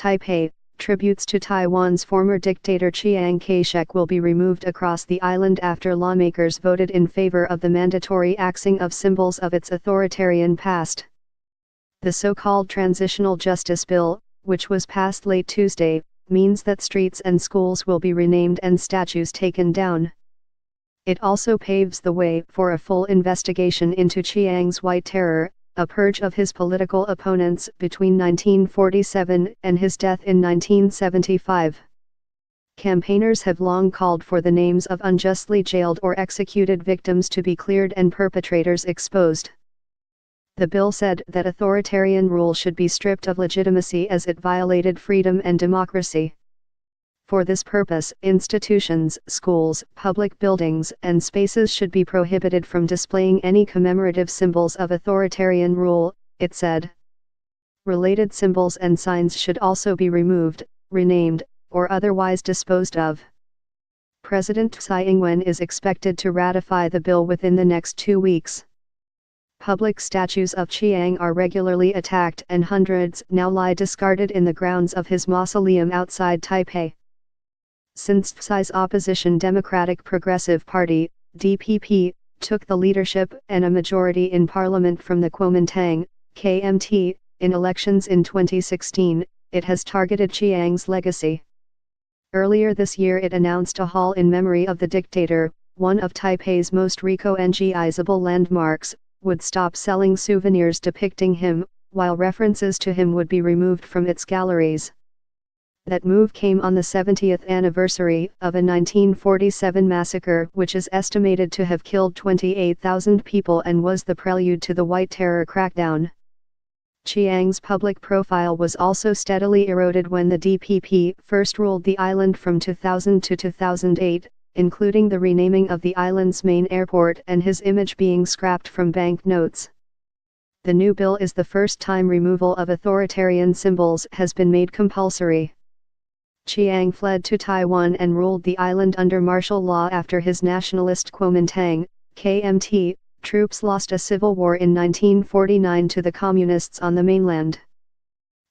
Taipei, tributes to Taiwan's former dictator Chiang Kai-shek will be removed across the island after lawmakers voted in favor of the mandatory axing of symbols of its authoritarian past. The so-called Transitional Justice Bill, which was passed late Tuesday, means that streets and schools will be renamed and statues taken down. It also paves the way for a full investigation into Chiang's White Terror, a purge of his political opponents between 1947 and his death in 1975. Campaigners have long called for the names of unjustly jailed or executed victims to be cleared and perpetrators exposed. The bill said that authoritarian rule should be stripped of legitimacy as it violated freedom and democracy. For this purpose, institutions, schools, public buildings, and spaces should be prohibited from displaying any commemorative symbols of authoritarian rule, it said. Related symbols and signs should also be removed, renamed, or otherwise disposed of. President Tsai Ing-wen is expected to ratify the bill within the next 2 weeks. Public statues of Chiang are regularly attacked and hundreds now lie discarded in the grounds of his mausoleum outside Taipei. Since Tsai's opposition Democratic Progressive Party, DPP, took the leadership and a majority in parliament from the Kuomintang, KMT, in elections in 2016, it has targeted Chiang's legacy. Earlier this year it announced a hall in memory of the dictator, one of Taipei's most recognizable landmarks, would stop selling souvenirs depicting him, while references to him would be removed from its galleries. That move came on the 70th anniversary of a 1947 massacre which is estimated to have killed 28,000 people and was the prelude to the White Terror crackdown. Chiang's public profile was also steadily eroded when the DPP first ruled the island from 2000 to 2008, including the renaming of the island's main airport and his image being scrapped from bank notes. The new bill is the first time removal of authoritarian symbols has been made compulsory. Chiang fled to Taiwan and ruled the island under martial law after his nationalist Kuomintang, KMT, troops lost a civil war in 1949 to the communists on the mainland.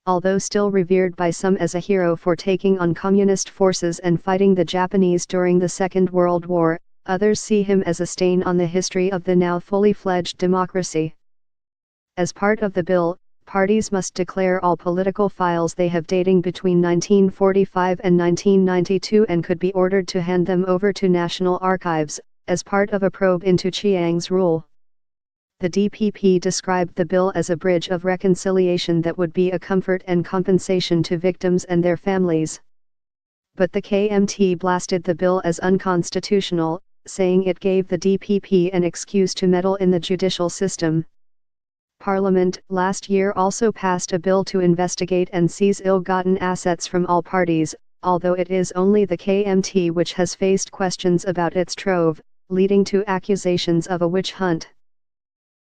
Although still revered by some as a hero for taking on communist forces and fighting the Japanese during the Second World War, others see him as a stain on the history of the now fully fledged democracy. As part of the bill, parties must declare all political files they have dating between 1945 and 1992 and could be ordered to hand them over to national archives, as part of a probe into Chiang's rule. The DPP described the bill as a bridge of reconciliation that would be a comfort and compensation to victims and their families. But the KMT blasted the bill as unconstitutional, saying it gave the DPP an excuse to meddle in the judicial system. Parliament last year also passed a bill to investigate and seize ill-gotten assets from all parties, although it is only the KMT which has faced questions about its trove, leading to accusations of a witch hunt.